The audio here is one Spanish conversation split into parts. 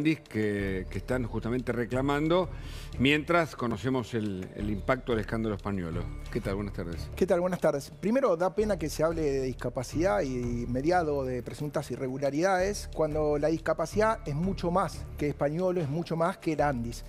que están justamente reclamando, mientras conocemos el impacto del escándalo español. ¿Qué tal? Buenas tardes. ¿Qué tal? Buenas tardes. Primero, da pena que se hable de discapacidad y mediado de presuntas irregularidades, cuando la discapacidad es mucho más que Español, es mucho más que Landis.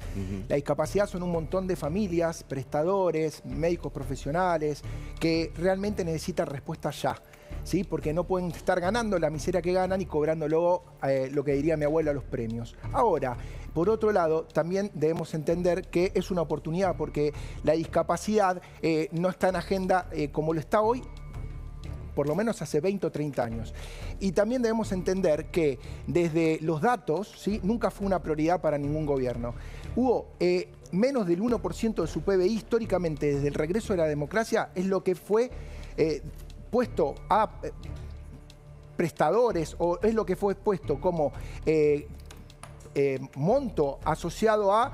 La discapacidad son un montón de familias, prestadores, médicos profesionales, que realmente necesitan respuestas ya. ¿Sí? Porque no pueden estar ganando la miseria que ganan y cobrando luego lo que diría mi abuela, los premios. Ahora, por otro lado, también debemos entender que es una oportunidad porque la discapacidad no está en agenda como lo está hoy, por lo menos hace 20 o 30 años. Y también debemos entender que desde los datos, ¿sí? Nunca fue una prioridad para ningún gobierno. Hubo menos del 1% de su PBI históricamente desde el regreso de la democracia, es lo que fue puesto a prestadores o es lo que fue puesto como monto asociado a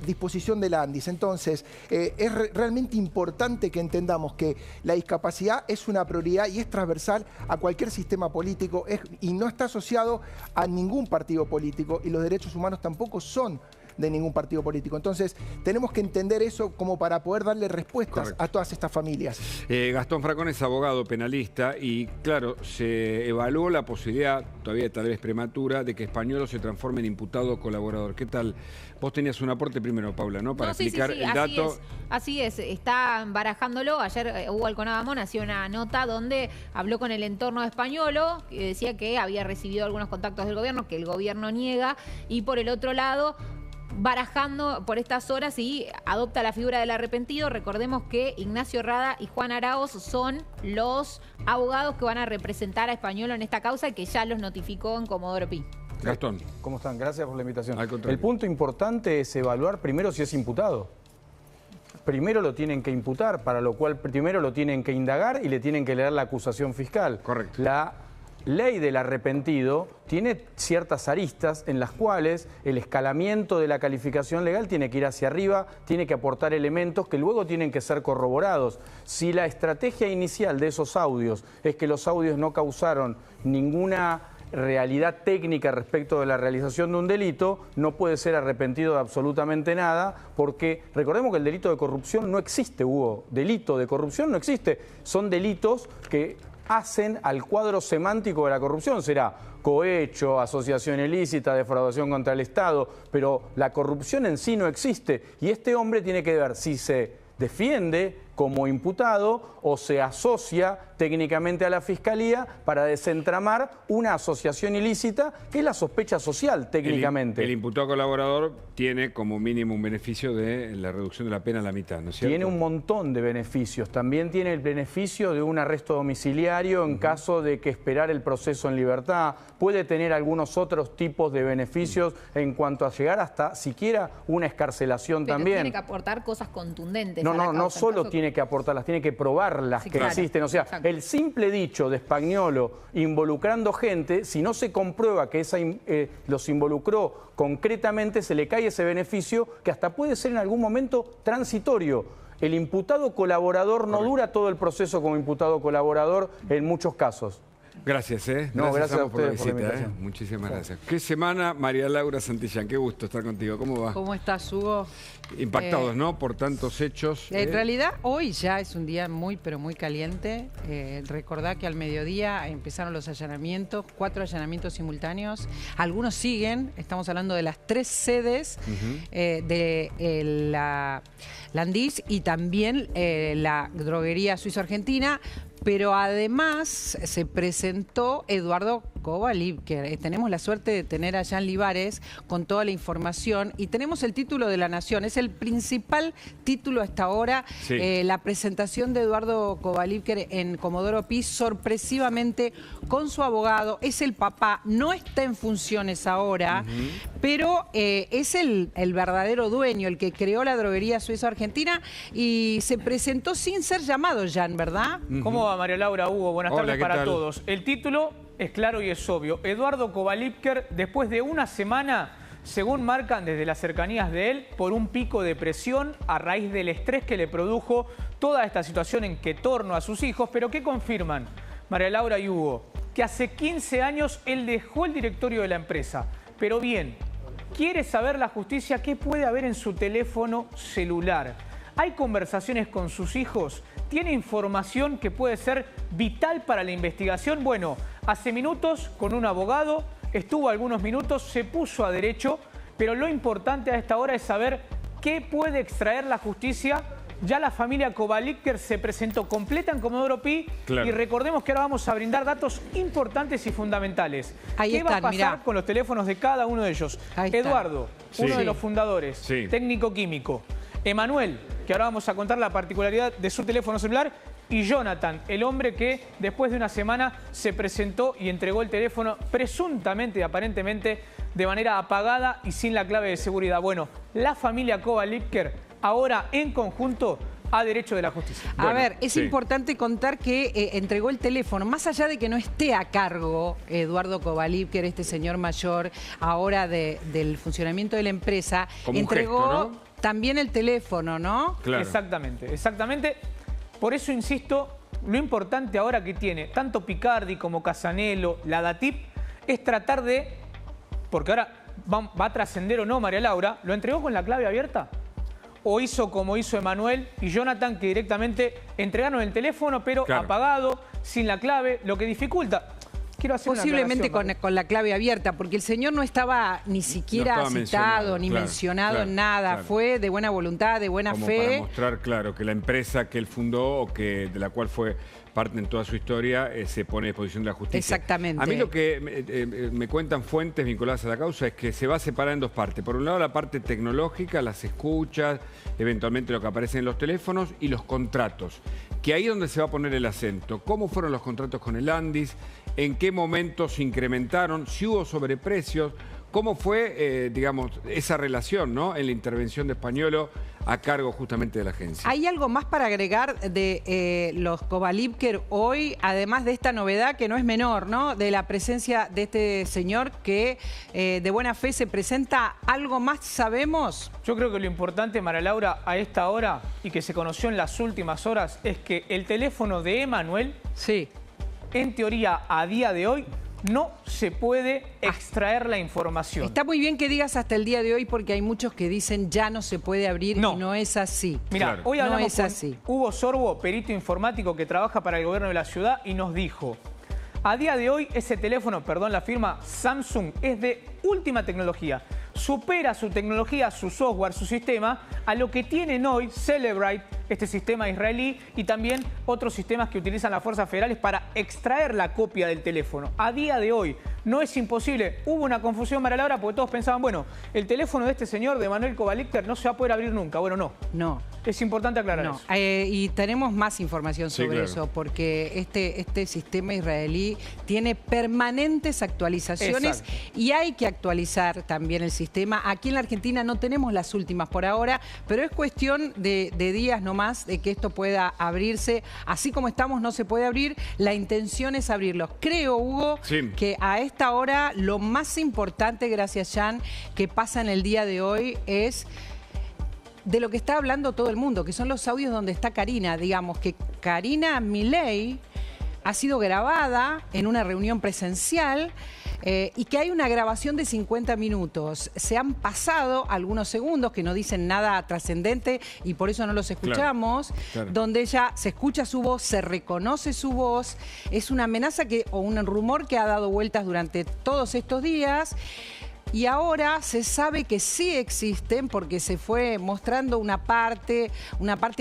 disposición de Landis. Entonces, es realmente importante que entendamos que la discapacidad es una prioridad y es transversal a cualquier sistema político y no está asociado a ningún partido político, y los derechos humanos tampoco son de ningún partido político. Entonces, tenemos que entender eso como para poder darle respuestas a todas estas familias. Gastón Fracón es abogado penalista y, claro, se evaluó la posibilidad, todavía tal vez prematura, de que Españolo se transforme en imputado colaborador. ¿Qué tal? Vos tenías un aporte primero, Paula, ¿no? Para explicar el dato. Así es, está barajándolo. Ayer Hugo Alconadamón hacía una nota donde habló con el entorno de Españolo, que decía que había recibido algunos contactos del gobierno, que el gobierno niega, y por el otro lado, barajando por estas horas y adopta la figura del arrepentido. Recordemos que Ignacio Rada y Juan Araoz son los abogados que van a representar a Españolo en esta causa y que ya los notificó en Comodoro Pi. Gastón. ¿Cómo están? Gracias por la invitación. El punto importante es evaluar primero si es imputado. Primero lo tienen que imputar, para lo cual primero lo tienen que indagar y le tienen que leer la acusación fiscal. Correcto. La ley del arrepentido tiene ciertas aristas en las cuales el escalamiento de la calificación legal tiene que ir hacia arriba, tiene que aportar elementos que luego tienen que ser corroborados. Si la estrategia inicial de esos audios es que los audios no causaron ninguna realidad técnica respecto de la realización de un delito, no puede ser arrepentido de absolutamente nada, porque recordemos que el delito de corrupción no existe, Hugo. Delito de corrupción no existe. Son delitos que hacen al cuadro semántico de la corrupción. Será cohecho, asociación ilícita, defraudación contra el Estado, pero la corrupción en sí no existe. Y este hombre tiene que ver si se defiende como imputado o se asocia técnicamente a la Fiscalía para desentramar una asociación ilícita, que es la sospecha social técnicamente. El imputado colaborador tiene como mínimo un beneficio de la reducción de la pena a la mitad, ¿no es cierto? Tiene un montón de beneficios. También tiene el beneficio de un arresto domiciliario en caso de que esperar el proceso en libertad. Puede tener algunos otros tipos de beneficios en cuanto a llegar hasta siquiera una excarcelación. Pero también. Tiene que aportar cosas contundentes. No solo tiene que aportarlas, tiene que probarlas que existen. O sea, exacto. El simple dicho de Españolo involucrando gente, si no se comprueba que los involucró concretamente, se le cae ese beneficio que hasta puede ser en algún momento transitorio. El imputado colaborador no dura todo el proceso como imputado colaborador en muchos casos. Gracias, Gracias a por la ustedes por la visita, invitación. Muchísimas gracias. ¿Qué semana, María Laura Santillán? Qué gusto estar contigo. ¿Cómo va? ¿Cómo estás, Hugo? Impactados, ¿no? Por tantos hechos. En realidad, hoy ya es un día muy, pero muy caliente. Recordá que al mediodía empezaron los allanamientos, 4 allanamientos simultáneos. Algunos siguen, estamos hablando de las 3 sedes de la Landis y también la droguería suizo-argentina. Pero además se presentó Eduardo Kovaliv, que tenemos la suerte de tener allá en Libares con toda la información, y tenemos el título de la Nación. Es el principal título hasta ahora, la presentación de Eduardo Kovaliv en Comodoro Pi, sorpresivamente con su abogado. Es el papá, no está en funciones ahora, pero es el verdadero dueño, el que creó la droguería suizo-argentina, y se presentó sin ser llamado, Jan, ¿verdad? ¿Cómo va, María Laura, Hugo? Buenas tardes para todos. El título es claro y es obvio. Eduardo Kovalipker, después de una semana, según marcan desde las cercanías de él, por un pico de presión a raíz del estrés que le produjo toda esta situación en que torno a sus hijos, pero que confirman, María Laura y Hugo, que hace 15 años él dejó el directorio de la empresa. Pero bien, quiere saber la justicia qué puede haber en su teléfono celular. ¿Hay conversaciones con sus hijos? ¿Tiene información que puede ser vital para la investigación? Bueno, hace minutos con un abogado, estuvo algunos minutos, se puso a derecho, pero lo importante a esta hora es saber qué puede extraer la justicia. Ya la familia Kovalipker se presentó completa en Comodoro Pi y recordemos que ahora vamos a brindar datos importantes y fundamentales. ¿Qué va a pasar con los teléfonos de cada uno de ellos? Eduardo, uno de los fundadores, técnico químico. Emanuel, que ahora vamos a contar la particularidad de su teléfono celular. Y Jonathan, el hombre que después de una semana se presentó y entregó el teléfono presuntamente y aparentemente de manera apagada y sin la clave de seguridad. Bueno, la familia Kovalipker ahora en conjunto a derecho de la justicia. A ver, es importante contar que entregó el teléfono, más allá de que no esté a cargo Eduardo Kovalipker, este señor mayor, ahora del funcionamiento de la empresa, como entregó un gesto, ¿no? También el teléfono, ¿no? Claro. Exactamente, exactamente. Por eso insisto, lo importante ahora que tiene tanto Picardi como Casanello, la DATIP, es tratar de, porque ahora va a trascender o no María Laura, ¿lo entregó con la clave abierta? ¿O hizo como hizo Emanuel y Jonathan, que directamente entregaron el teléfono, pero apagado, sin la clave, lo que dificulta? Quiero hacer posiblemente con la clave abierta, porque el señor no estaba ni siquiera citado, ni mencionado en nada. Fue de buena voluntad, de buena fe. Para mostrar, claro, que la empresa que él fundó o que de la cual fue parte en toda su historia se pone a disposición de la justicia. Exactamente. A mí lo que me cuentan fuentes vinculadas a la causa es que se va a separar en dos partes. Por un lado, la parte tecnológica, las escuchas, eventualmente lo que aparece en los teléfonos y los contratos, que ahí es donde se va a poner el acento. ¿Cómo fueron los contratos con el Andis? ¿En qué momento se incrementaron? ¿Si hubo sobreprecios? ¿Cómo fue, digamos, esa relación, ¿no?, en la intervención de Españolo a cargo justamente de la agencia? ¿Hay algo más para agregar de los Kovalipker hoy, además de esta novedad que no es menor, ¿no?, de la presencia de este señor que de buena fe se presenta? ¿Algo más sabemos? Yo creo que lo importante, María Laura, a esta hora y que se conoció en las últimas horas es que el teléfono de Emanuel, en teoría, a día de hoy, no se puede extraer la información. Está muy bien que digas hasta el día de hoy porque hay muchos que dicen ya no se puede abrir y no es así. Mira, hoy hablamos con Hugo Sorbo, perito informático que trabaja para el gobierno de la ciudad y nos dijo: a día de hoy ese teléfono, perdón, la firma Samsung, es de última tecnología. Supera su tecnología, su software, su sistema a lo que tienen hoy Celebrite, este sistema israelí, y también otros sistemas que utilizan las fuerzas federales para extraer la copia del teléfono. A día de hoy no es imposible. Hubo una confusión, María Laura, porque todos pensaban, bueno, el teléfono de este señor, de Emanuel Kovalipker, no se va a poder abrir nunca. Bueno, no. No. Es importante aclarar eso. Y tenemos más información sobre eso, porque este sistema israelí tiene permanentes actualizaciones y hay que actualizar también el sistema. Aquí en la Argentina no tenemos las últimas por ahora, pero es cuestión de días nomás de que esto pueda abrirse. Así como estamos, no se puede abrir. La intención es abrirlo. Creo, Hugo, que a esta hora lo más importante, gracias, Jan, que pasa en el día de hoy es de lo que está hablando todo el mundo, que son los audios donde está Karina. Digamos que Karina Milei ha sido grabada en una reunión presencial y que hay una grabación de 50 minutos. Se han pasado algunos segundos que no dicen nada trascendente y por eso no los escuchamos, donde ella se escucha su voz, se reconoce su voz. Es una amenaza o un rumor que ha dado vueltas durante todos estos días. Y ahora se sabe que sí existen porque se fue mostrando una parte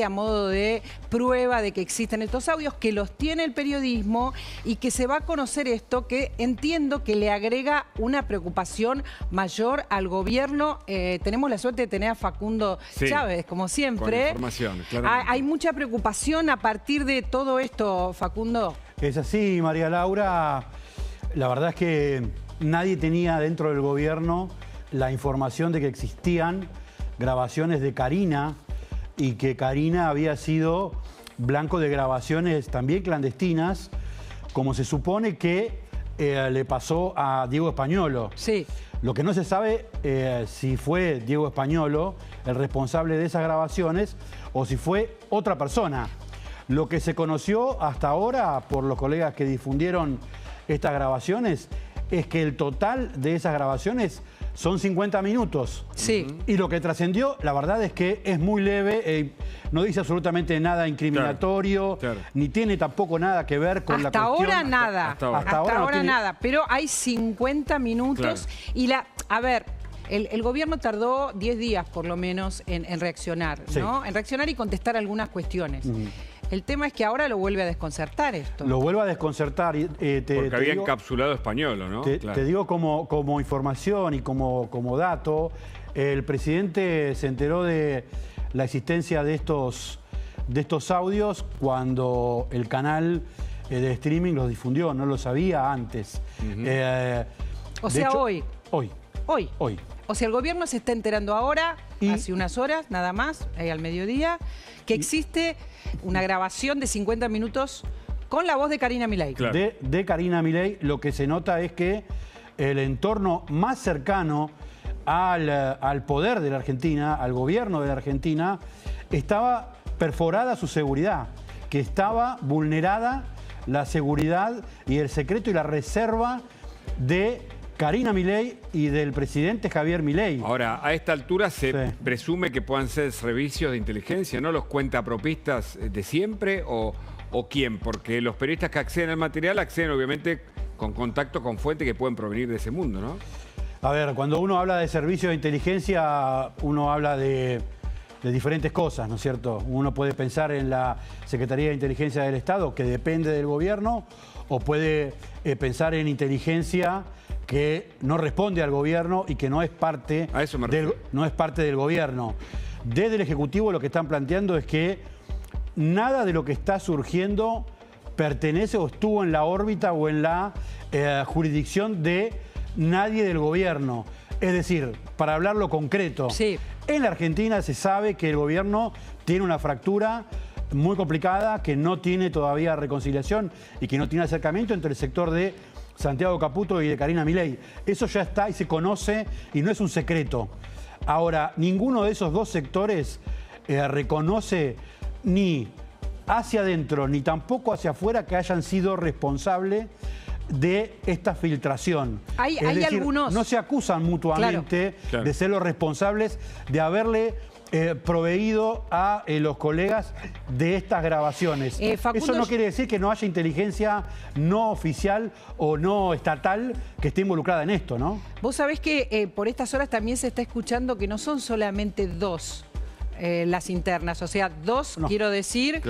a modo de prueba de que existen estos audios, que los tiene el periodismo y que se va a conocer esto, que entiendo que le agrega una preocupación mayor al gobierno. Tenemos la suerte de tener a Facundo Chávez, como siempre. Con información, hay mucha preocupación a partir de todo esto, Facundo. Es así, María Laura. La verdad es que nadie tenía dentro del gobierno la información de que existían grabaciones de Karina y que Karina había sido blanco de grabaciones también clandestinas, como se supone que le pasó a Diego Españolo. Sí. Lo que no se sabe si fue Diego Españolo el responsable de esas grabaciones o si fue otra persona. Lo que se conoció hasta ahora por los colegas que difundieron estas grabaciones es que el total de esas grabaciones son 50 minutos. Sí. Y lo que trascendió, la verdad es que es muy leve, no dice absolutamente nada incriminatorio, ni tiene tampoco nada que ver con la cuestión. Ahora nada. Hasta ahora nada. Pero hay 50 minutos y a ver, el gobierno tardó 10 días por lo menos en reaccionar, ¿no? En reaccionar y contestar algunas cuestiones. El tema es que ahora lo vuelve a desconcertar esto. Lo vuelve a desconcertar. Porque había encapsulado Españolo, ¿no? Te digo como información y como dato, el presidente se enteró de la existencia de estos audios cuando el canal de streaming los difundió, no lo sabía antes. O sea, hecho, hoy. Hoy. O sea, el gobierno se está enterando ahora, hace unas horas, nada más, al mediodía, que existe una grabación de 50 minutos con la voz de Karina Milei. Claro. De Karina Milei, lo que se nota es que el entorno más cercano al poder de la Argentina, al gobierno de la Argentina, estaba perforada su seguridad, que estaba vulnerada la seguridad y el secreto y la reserva de Karina Milei y del presidente Javier Milei. Ahora, a esta altura se presume que puedan ser servicios de inteligencia, ¿no? ¿Los cuentapropistas de siempre o quién? Porque los periodistas que acceden al material acceden obviamente con contacto con fuentes que pueden provenir de ese mundo, ¿no? A ver, cuando uno habla de servicios de inteligencia, uno habla de diferentes cosas, ¿no es cierto? Uno puede pensar en la Secretaría de Inteligencia del Estado, que depende del gobierno, o puede pensar en inteligencia que no responde al gobierno y que no es parte del gobierno. Desde el Ejecutivo lo que están planteando es que nada de lo que está surgiendo pertenece o estuvo en la órbita o en la jurisdicción de nadie del gobierno. Es decir, para hablarlo concreto, en la Argentina se sabe que el gobierno tiene una fractura muy complicada, que no tiene todavía reconciliación y que no tiene acercamiento entre el sector de Santiago Caputo y de Karina Milei. Eso ya está y se conoce y no es un secreto. Ahora, ninguno de esos dos sectores reconoce ni hacia adentro ni tampoco hacia afuera que hayan sido responsables de esta filtración. Hay algunos. No se acusan mutuamente de ser los responsables de haberle proveído a los colegas de estas grabaciones. Eso no quiere decir que no haya inteligencia no oficial o no estatal que esté involucrada en esto, ¿no? Vos sabés que por estas horas también se está escuchando que no son solamente dos las internas, o sea, dos, quiero decir,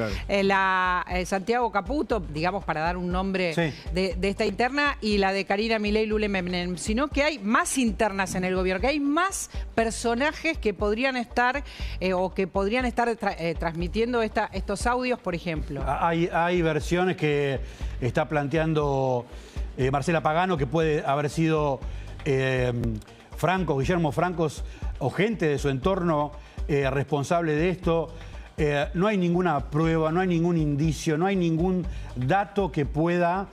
Santiago Caputo, digamos, para dar un nombre de esta interna, y la de Karina Milei Lule Menem, sino que hay más internas en el gobierno, que hay más personajes que podrían estar transmitiendo estos audios, por ejemplo. Hay versiones que está planteando Marcela Pagano, que puede haber sido Guillermo Francos o gente de su entorno responsable de esto. No hay ninguna prueba, no hay ningún indicio, no hay ningún dato que pueda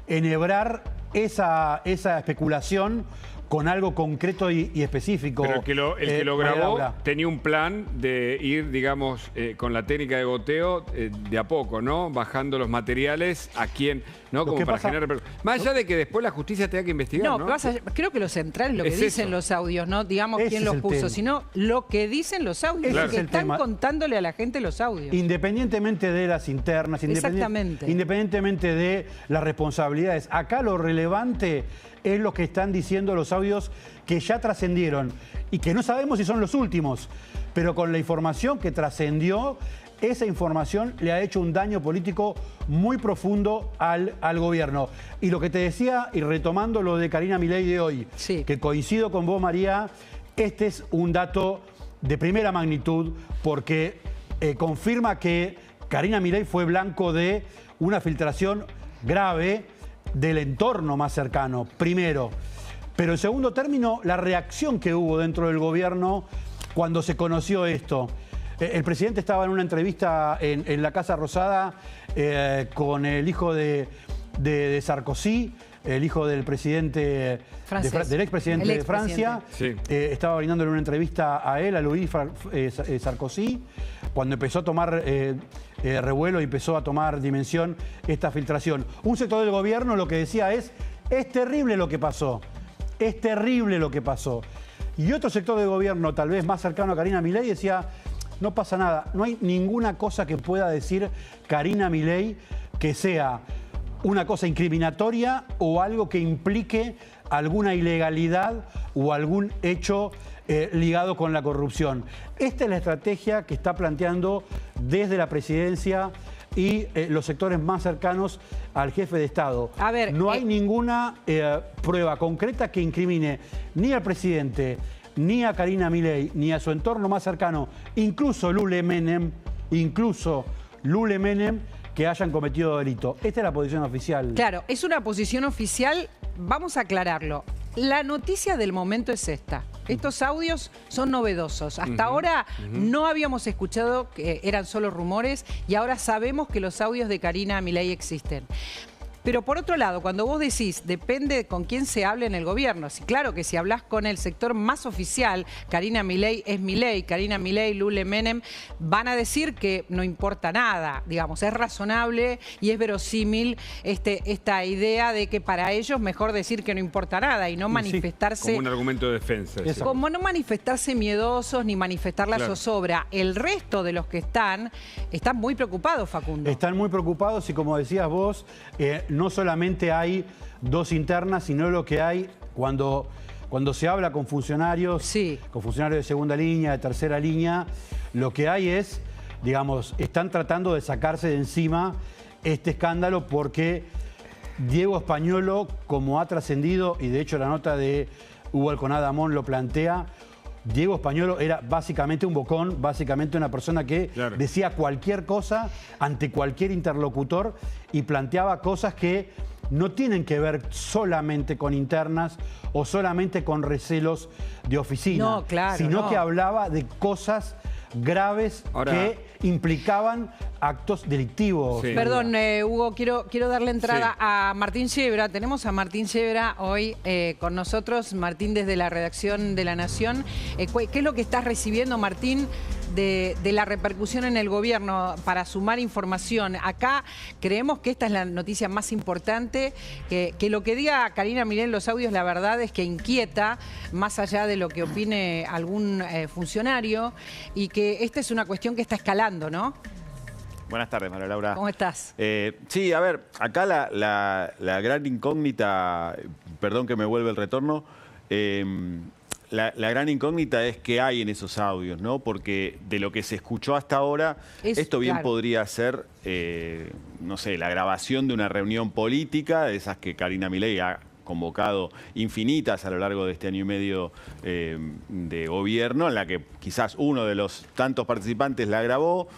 enhebrar esa especulación con algo concreto y específico. Pero el que lo grabó tenía un plan de ir, digamos, con la técnica de goteo de a poco, ¿no? Bajando los materiales a quien, ¿no? Como para generar... Más allá de que después la justicia tenga que investigar, ¿no? Creo que lo central es lo que dicen los audios, no digamos quién los puso, sino lo que dicen los audios, lo que están contándole a la gente los audios. Independientemente de las internas, independientemente de las responsabilidades. Acá lo relevante es lo que están diciendo los audios que ya trascendieron y que no sabemos si son los últimos, pero con la información que trascendió, esa información le ha hecho un daño político muy profundo al gobierno. Y lo que te decía, y retomando lo de Karina Milei de hoy, que coincido con vos, María, este es un dato de primera magnitud porque confirma que Karina Milei fue blanco de una filtración grave del entorno más cercano, primero. Pero en segundo término, la reacción que hubo dentro del gobierno cuando se conoció esto. El presidente estaba en una entrevista en la Casa Rosada con el hijo de Sarkozy, el hijo del presidente, del expresidente de Francia. Estaba brindándole una entrevista a él, a Louis Sarkozy, cuando empezó a tomar revuelo y empezó a tomar dimensión esta filtración. Un sector del gobierno lo que decía es terrible lo que pasó. es terrible lo que pasó. Y otro sector de gobierno, tal vez más cercano a Karina Milei, decía, no pasa nada, no hay ninguna cosa que pueda decir Karina Milei que sea una cosa incriminatoria o algo que implique alguna ilegalidad o algún hecho ligado con la corrupción. Esta es la estrategia que está planteando desde la presidencia y los sectores más cercanos al jefe de Estado. A ver, no hay ninguna prueba concreta que incrimine ni al presidente, ni a Karina Milei, ni a su entorno más cercano, incluso Lule Menem, que hayan cometido delito. Esta es la posición oficial. Claro, es una posición oficial, vamos a aclararlo. La noticia del momento es esta. Estos audios son novedosos. Hasta ahora no habíamos escuchado que eran solo rumores y ahora sabemos que los audios de Karina Milei existen. Pero por otro lado, cuando vos decís, depende con quién se hable en el gobierno. Sí, claro que si hablas con el sector más oficial, Karina Milei es Milei, Karina Milei, Lule Menem, van a decir que no importa nada. Digamos, es razonable y es verosímil esta idea de que para ellos mejor decir que no importa nada y no manifestarse... Como un argumento de defensa. Como no manifestarse miedosos ni manifestar la zozobra. El resto de los que están muy preocupados, Facundo. Están muy preocupados y como decías vos, no solamente hay dos internas, sino lo que hay cuando se habla con funcionarios, con funcionarios de segunda línea, de tercera línea, lo que hay es, digamos, están tratando de sacarse de encima este escándalo porque Diego Españolo, como ha trascendido, y de hecho la nota de Hugo Alconada Amón lo plantea, Diego Españolo era básicamente un bocón, básicamente una persona que decía cualquier cosa ante cualquier interlocutor y planteaba cosas que no tienen que ver solamente con internas o solamente con recelos de oficina, sino que hablaba de cosas graves que implicaban actos delictivos. Perdón, Hugo, quiero darle entrada a Martín Yebra. Tenemos a Martín Yebra hoy con nosotros. Martín, desde la redacción de La Nación. ¿Qué es lo que estás recibiendo, Martín, de la repercusión en el gobierno para sumar información? Acá creemos que esta es la noticia más importante, que lo que diga Karina Milei en los audios, la verdad es que inquieta, más allá de lo que opine algún funcionario, y que esta es una cuestión que está escalando, ¿no? Buenas tardes, María Laura. ¿Cómo estás? Sí, a ver, acá la gran incógnita, perdón que me vuelve el retorno, la gran incógnita es qué hay en esos audios, ¿no? Porque de lo que se escuchó hasta ahora, esto bien podría ser, no sé, la grabación de una reunión política, de esas que Karina Milei ha convocado infinitas a lo largo de este año y medio de gobierno, en la que quizás uno de los tantos participantes la grabó.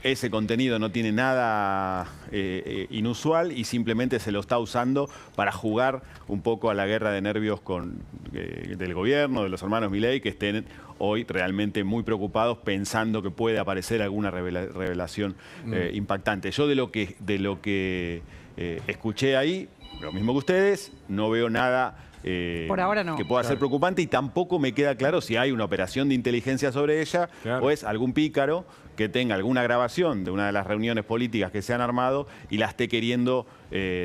Ese contenido no tiene nada inusual y simplemente se lo está usando para jugar un poco a la guerra de nervios del gobierno, de los hermanos Milei, que estén hoy realmente muy preocupados pensando que puede aparecer alguna revelación impactante. Yo de lo que escuché ahí, lo mismo que ustedes, no veo nada por ahora no, que pueda ser preocupante y tampoco me queda claro si hay una operación de inteligencia sobre ella o es algún pícaro que tenga alguna grabación de una de las reuniones políticas que se han armado y la esté queriendo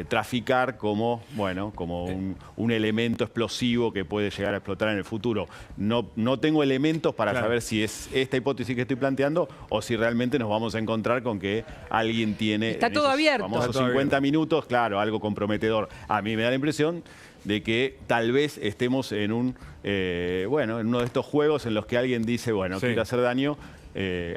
traficar como, bueno, como un elemento explosivo que puede llegar a explotar en el futuro. No tengo elementos para saber si es esta hipótesis que estoy planteando o si realmente nos vamos a encontrar con que alguien tiene... Está todo abierto. Famosos 50 minutos, claro, algo comprometedor. A mí me da la impresión de que tal vez estemos en en uno de estos juegos en los que alguien dice, bueno, quiero hacer daño,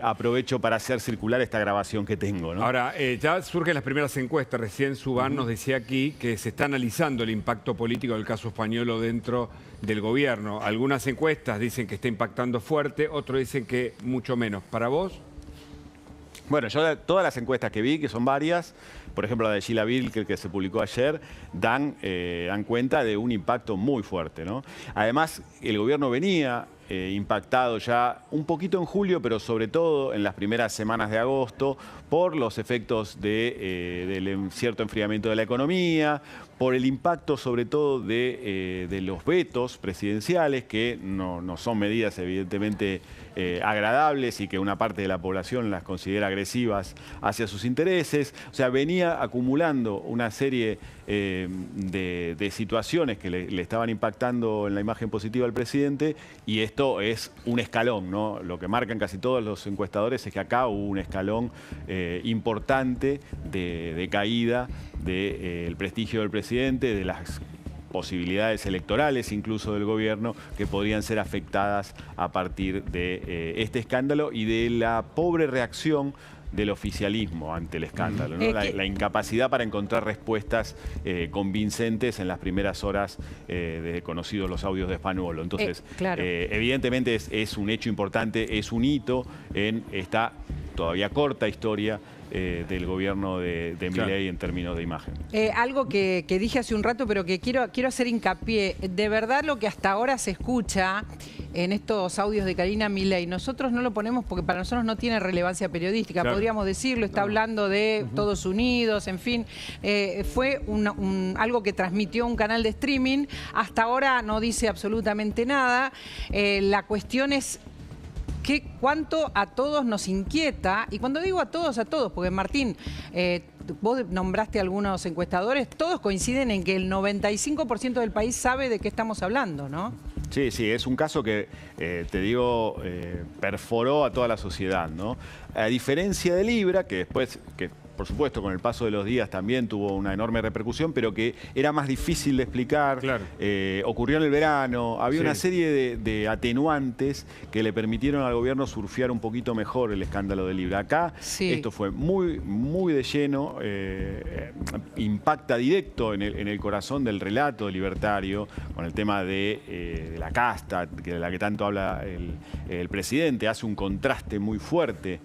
aprovecho para hacer circular esta grabación que tengo, ¿no? Ahora, ya surgen las primeras encuestas. Recién Subán nos decía aquí que se está analizando el impacto político del caso Españolo dentro del gobierno. Algunas encuestas dicen que está impactando fuerte, otros dicen que mucho menos. ¿Para vos? Bueno, yo todas las encuestas que vi, que son varias, por ejemplo la de Sheila Wilker que se publicó ayer, dan cuenta de un impacto muy fuerte, ¿no? Además, el gobierno venía impactado ya un poquito en julio, pero sobre todo en las primeras semanas de agosto, por los efectos del cierto enfriamiento de la economía, por el impacto sobre todo de los vetos presidenciales, que no son medidas evidentemente agradables y que una parte de la población las considera agresivas hacia sus intereses. O sea, venía venía acumulando una serie de situaciones que le estaban impactando en la imagen positiva al presidente, y esto es un escalón, ¿no? Lo que marcan casi todos los encuestadores es que acá hubo un escalón importante de caída del prestigio del presidente, de las posibilidades electorales incluso del gobierno, que podrían ser afectadas a partir de este escándalo y de la pobre reacción del oficialismo ante el escándalo, ¿no? La incapacidad para encontrar respuestas convincentes en las primeras horas de conocidos los audios de Spagnuolo. Entonces, claro. Evidentemente es un hecho importante, es un hito en esta todavía corta historia del gobierno de Milei en términos de imagen. Algo que dije hace un rato, pero que quiero hacer hincapié. De verdad, lo que hasta ahora se escucha en estos audios de Karina Milei, nosotros no lo ponemos porque para nosotros no tiene relevancia periodística, claro. Podríamos decirlo, está hablando de Todos Unidos, en fin. Fue algo que transmitió un canal de streaming. Hasta ahora no dice absolutamente nada. La cuestión es cuánto a todos nos inquieta, y cuando digo a todos, porque Martín, vos nombraste a algunos encuestadores, todos coinciden en que el 95% del país sabe de qué estamos hablando, ¿no? Sí, es un caso que, te digo, perforó a toda la sociedad, ¿no? A diferencia de Libra, que después, por supuesto, con el paso de los días también tuvo una enorme repercusión, pero que era más difícil de explicar. Claro. Ocurrió en el verano, había una serie de atenuantes que le permitieron al gobierno surfear un poquito mejor el escándalo de Libra. Acá esto fue muy de lleno, impacta directo en el corazón del relato libertario, con el tema de la casta, de la que tanto habla el presidente. Hace un contraste muy fuerte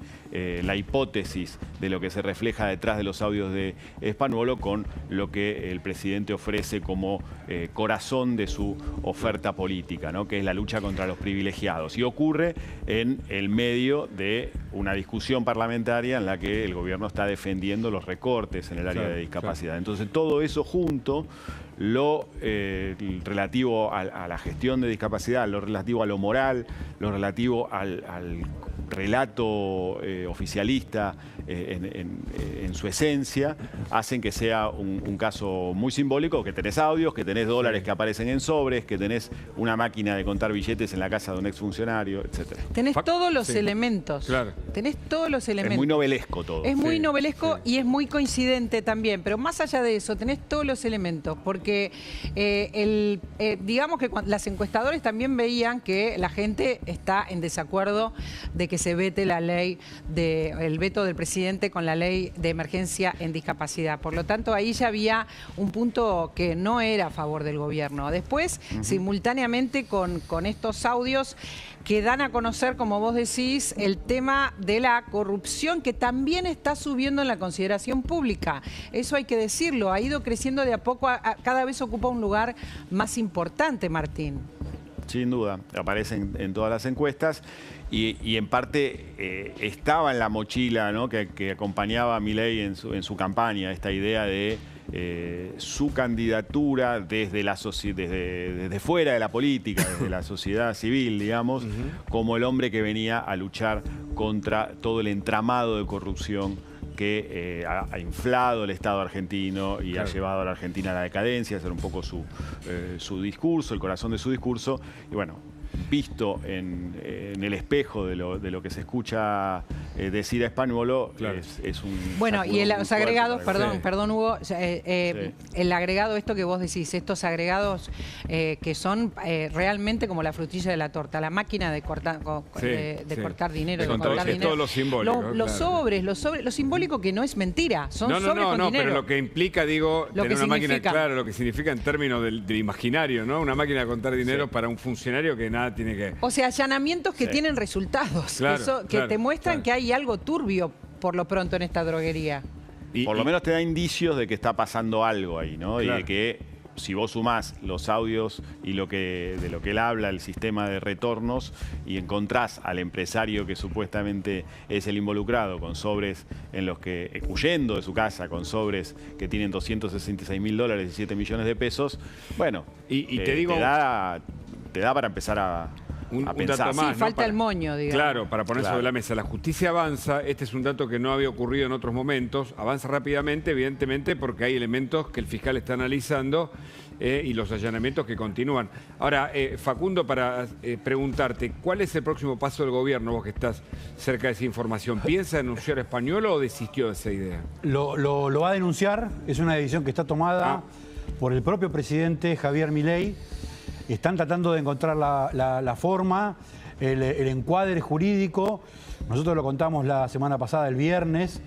la hipótesis de lo que se refleja detrás de los audios de Spagnuolo con lo que el presidente ofrece como corazón de su oferta política, ¿no? Que es la lucha contra los privilegiados. Y ocurre en el medio de una discusión parlamentaria en la que el gobierno está defendiendo los recortes en el área de discapacidad. Entonces, todo eso junto, lo relativo a la gestión de discapacidad, lo relativo a lo moral, lo relativo al relato oficialista en su esencia, hacen que sea un caso muy simbólico, que tenés audios, que tenés dólares que aparecen en sobres, que tenés una máquina de contar billetes en la casa de un exfuncionario, etc. Tenés todos los elementos. Claro. Tenés todos los elementos. Es muy novelesco todo. Es muy novelesco y es muy coincidente también, pero más allá de eso, tenés todos los elementos, porque digamos que las encuestadores también veían que la gente está en desacuerdo de que se vete la ley, el veto del presidente con la ley de emergencia en discapacidad. Por lo tanto, ahí ya había un punto que no era a favor del gobierno. Después, simultáneamente con estos audios que dan a conocer, como vos decís, el tema de la corrupción, que también está subiendo en la consideración pública. Eso hay que decirlo, ha ido creciendo de a poco, cada vez ocupa un lugar más importante, Martín. Sin duda, aparece en todas las encuestas y en parte estaba en la mochila, ¿no? que acompañaba a Milei en su campaña, esta idea de su candidatura desde fuera de la política, desde la sociedad civil, digamos, como el hombre que venía a luchar contra todo el entramado de corrupción que ha inflado el Estado argentino y ha llevado a la Argentina a la decadencia, ese era un poco su discurso, el corazón de su discurso. Y bueno, visto en el espejo de lo que se escucha decir a Spagnuolo, es un... Bueno, y los agregados, perdón Hugo, el agregado, esto que vos decís, estos agregados que son realmente como la frutilla de la torta, la máquina de cortar, cortar dinero, de cortar dinero. Todo lo simbólico. Los sobres, lo simbólico que no es mentira, son sobres con dinero. Pero lo que implica, digo, tener una máquina, claro, lo que significa en términos del imaginario, ¿no? Una máquina de contar dinero para un funcionario que nada tiene que... O sea, allanamientos que tienen resultados, que te muestran que hay algo turbio por lo pronto en esta droguería. Por lo menos te da indicios de que está pasando algo ahí, ¿no? Y de que si vos sumás los audios y de lo que él habla, el sistema de retornos, y encontrás al empresario que supuestamente es el involucrado con sobres en los que, huyendo de su casa, con sobres que tienen $266.000 y 7 millones de pesos, bueno, y te digo, te da para empezar a Un pensar. dato más, Sí, falta el moño, digamos. Claro, para poner sobre la mesa. La justicia avanza, este es un dato que no había ocurrido en otros momentos, avanza rápidamente, evidentemente, porque hay elementos que el fiscal está analizando y los allanamientos que continúan. Ahora, Facundo, para preguntarte, ¿cuál es el próximo paso del gobierno, vos que estás cerca de esa información? ¿Piensa denunciar a Españolo o desistió de esa idea? Lo va a denunciar, es una decisión que está tomada por el propio presidente Javier Milei. Están tratando de encontrar la forma, el encuadre jurídico. Nosotros lo contamos la semana pasada, el viernes.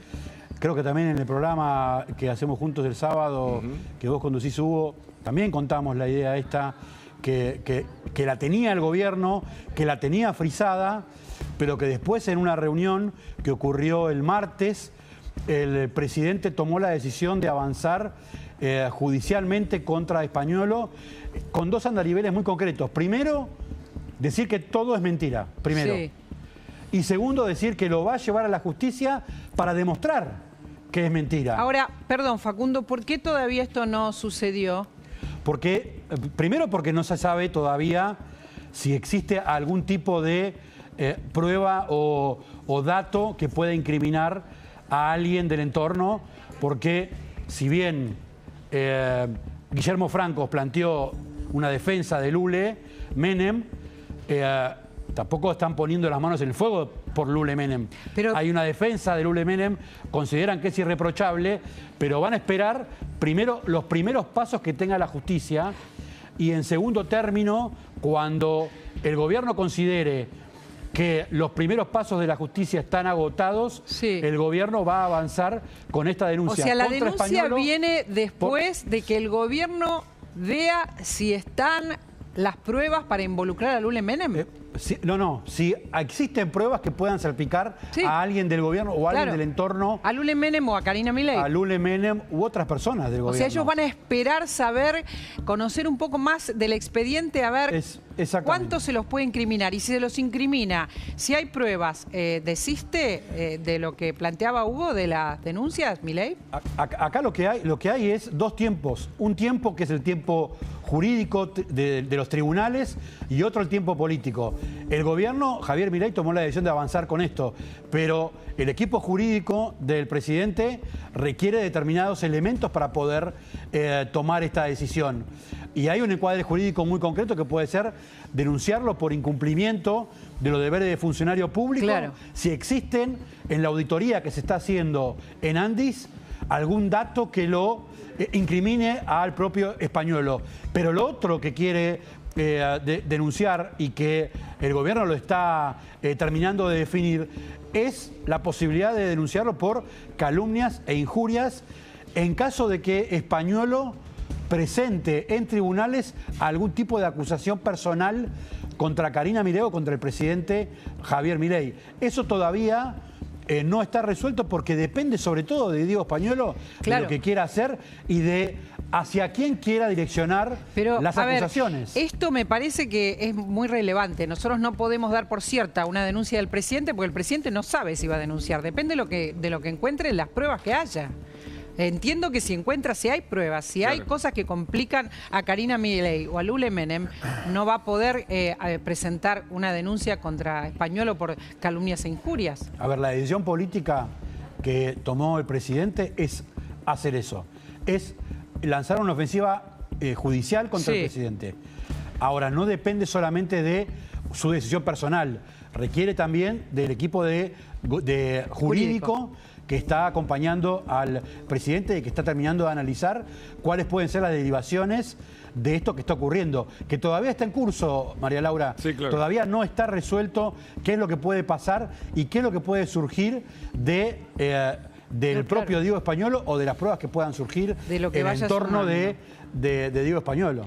Creo que también en el programa que hacemos juntos el sábado, que vos conducís, Hugo, también contamos la idea esta, que la tenía el gobierno, que la tenía frisada, pero que después en una reunión que ocurrió el martes, el presidente tomó la decisión de avanzar judicialmente contra Españolo con dos andariveles muy concretos. Primero, decir que todo es mentira, primero. Sí. Y segundo, decir que lo va a llevar a la justicia para demostrar que es mentira. Ahora, perdón, Facundo, ¿por qué todavía esto no sucedió? Porque, primero porque no se sabe todavía si existe algún tipo de prueba o dato que pueda incriminar a alguien del entorno, porque si bien Guillermo Franco planteó una defensa de Lule Menem, tampoco están poniendo las manos en el fuego por Lule Menem. Pero hay una defensa de Lule Menem, consideran que es irreprochable, pero van a esperar primero los primeros pasos que tenga la justicia y en segundo término, cuando el gobierno considere que los primeros pasos de la justicia están agotados, el gobierno va a avanzar con esta denuncia. O sea, la contra denuncia Españolo viene después de que el gobierno vea si están las pruebas para involucrar a Lule Menem. Si existen pruebas que puedan salpicar a alguien del gobierno o a alguien del entorno. ¿A Lule Menem o a Karina Milei? A Lule Menem u otras personas del gobierno. O sea, ellos van a esperar saber, conocer un poco más del expediente, a ver cuánto se los puede incriminar. Y si se los incrimina, si hay pruebas, ¿desiste de lo que planteaba Hugo de las denuncias, Milei? Acá lo que hay es dos tiempos. Un tiempo que es el tiempo jurídico de los tribunales y otro el tiempo político. El gobierno, Javier Milei, tomó la decisión de avanzar con esto, pero el equipo jurídico del presidente requiere determinados elementos para poder tomar esta decisión. Y hay un encuadre jurídico muy concreto que puede ser denunciarlo por incumplimiento de los deberes de funcionario público. Claro. Si existen en la auditoría que se está haciendo en Andis algún dato que lo incrimine al propio Españolo. Pero lo otro que quiere denunciar y que el gobierno lo está terminando de definir es la posibilidad de denunciarlo por calumnias e injurias en caso de que Españolo presente en tribunales algún tipo de acusación personal contra Karina Milei o contra el presidente Javier Milei. Eso todavía no está resuelto porque depende sobre todo de Diego Españolo, de lo que quiera hacer y de hacia quién quiera direccionar las acusaciones. Esto me parece que es muy relevante. Nosotros no podemos dar por cierta una denuncia del presidente porque el presidente no sabe si va a denunciar. Depende de lo que encuentre, las pruebas que haya. Entiendo que si hay pruebas, si hay cosas que complican a Karina Milei o a Lule Menem, no va a poder presentar una denuncia contra Españolo por calumnias e injurias. A ver, la decisión política que tomó el presidente es hacer eso. Es lanzar una ofensiva judicial contra el presidente. Ahora, no depende solamente de su decisión personal, requiere también del equipo de jurídico que está acompañando al presidente y que está terminando de analizar cuáles pueden ser las derivaciones de esto que está ocurriendo, que todavía está en curso, María Laura. Sí, claro. Todavía no está resuelto qué es lo que puede pasar y qué es lo que puede surgir del propio Diego Españolo o de las pruebas que puedan surgir de lo que en el entorno de Diego Españolo.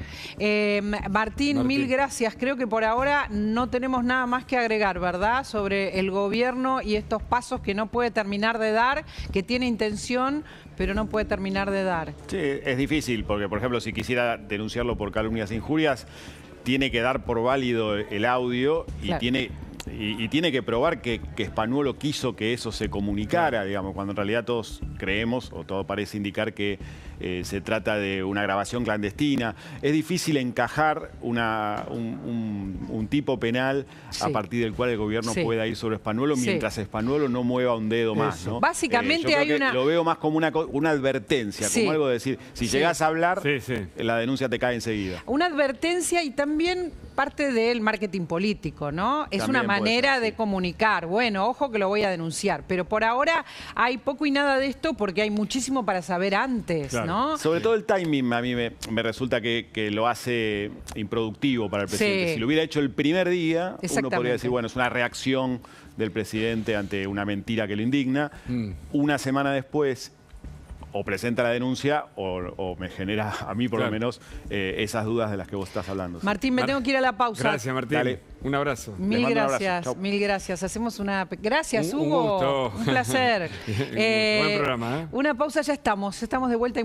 Martín, mil gracias. Creo que por ahora no tenemos nada más que agregar, ¿verdad? Sobre el gobierno y estos pasos que no puede terminar de dar, que tiene intención, pero no puede terminar de dar. Sí, es difícil, porque por ejemplo, si quisiera denunciarlo por calumnias e injurias, tiene que dar por válido el audio y tiene que probar que Españolo quiso que eso se comunicara, digamos, cuando en realidad todos creemos, o todo parece indicar que se trata de una grabación clandestina. Es difícil encajar un tipo penal a partir del cual el gobierno pueda ir sobre Spanuolo mientras Spanuolo no mueva un dedo más, ¿no? Básicamente hay una... Lo veo más como una advertencia, como algo de decir, si llegás a hablar, la denuncia te cae enseguida. Una advertencia y también parte del marketing político, ¿no? Es También una manera de comunicar. Bueno, ojo que lo voy a denunciar, pero por ahora hay poco y nada de esto porque hay muchísimo para saber antes, ¿no? Sobre todo el timing a mí me resulta que lo hace improductivo para el presidente. Si lo hubiera hecho el primer día, uno podría decir, bueno, es una reacción del presidente ante una mentira que lo indigna. Una semana después o presenta la denuncia o me genera, a mí por lo menos, esas dudas de las que vos estás hablando. Martín, me tengo que ir a la pausa. Gracias, Martín. Dale. Un abrazo. Mil gracias, mil gracias. Hacemos una... Gracias, Hugo. Un gusto. Un placer. Buen programa, ¿eh? Una pausa, ya estamos de vuelta.